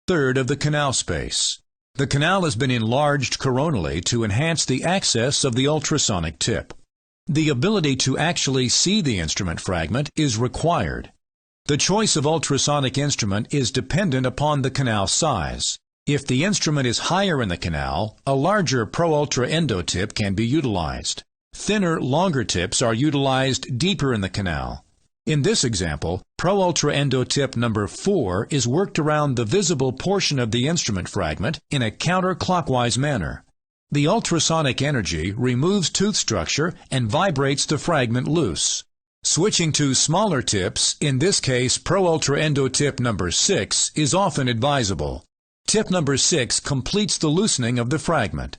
1/3 of the canal space. The canal has been enlarged coronally to enhance the access of the ultrasonic tip. The ability to actually see the instrument fragment is required. The choice of ultrasonic instrument is dependent upon the canal size. If the instrument is higher in the canal, a larger pro-ultra endo tip can be utilized. Thinner, longer tips are utilized deeper in the canal. In this example, pro-ultra endo tip number 4 is worked around the visible portion of the instrument fragment in a counterclockwise manner. The ultrasonic energy removes tooth structure and vibrates the fragment loose. Switching to smaller tips, in this case pro-ultra endo tip number 6, is often advisable. Tip number 6 completes the loosening of the fragment.